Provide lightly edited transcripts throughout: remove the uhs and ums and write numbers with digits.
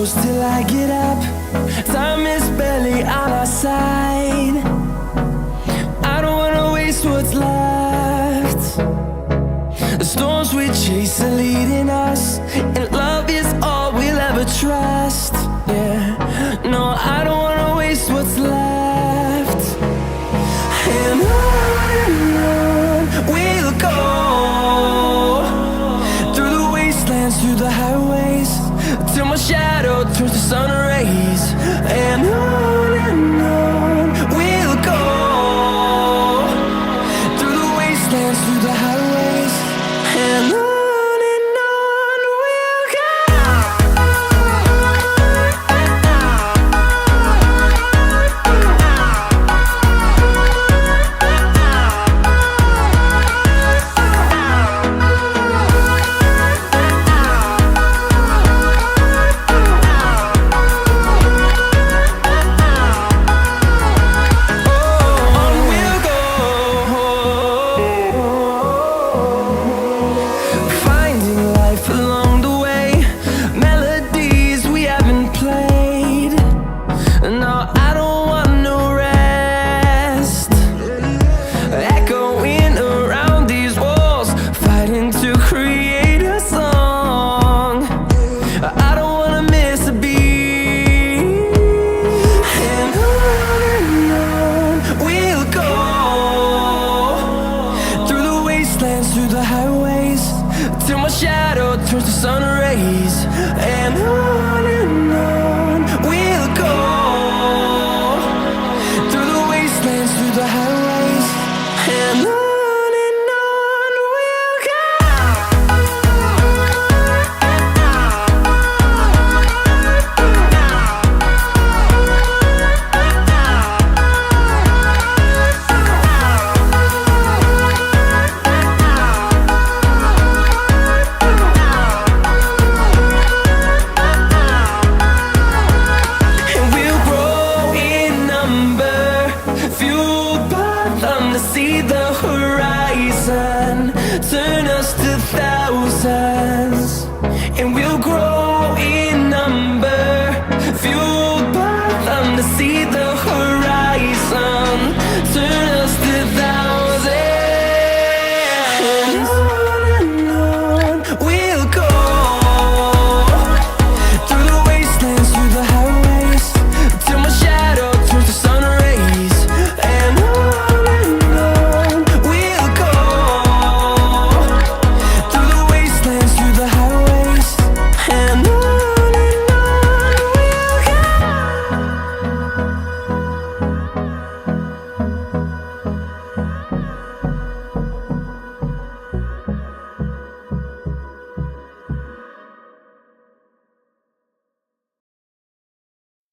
close till I get up. Time is barely on our side. I don't wanna waste what's left. The storms we chase are leading us, and love is all we'll ever trust. Yeah, no, I don't wanna waste what's left. And on we'll go, through the wastelands, through the highways, till my shadow turns to sun rays. And on we'll go, through the wastelands, through the highways, and on we'll go. Through the highways, till my shadow turns to sun rays. And on we'll go, through the wastelands, through the highways, and on we'll go. See the horizon, turn us to thousands, and we'll grow in number, fueled by them. To see the horizon, turn us to thousands, and on we'll go, through the wastelands, through the highways, till my shadow turns to sun rays. And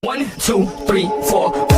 One, two, three, four.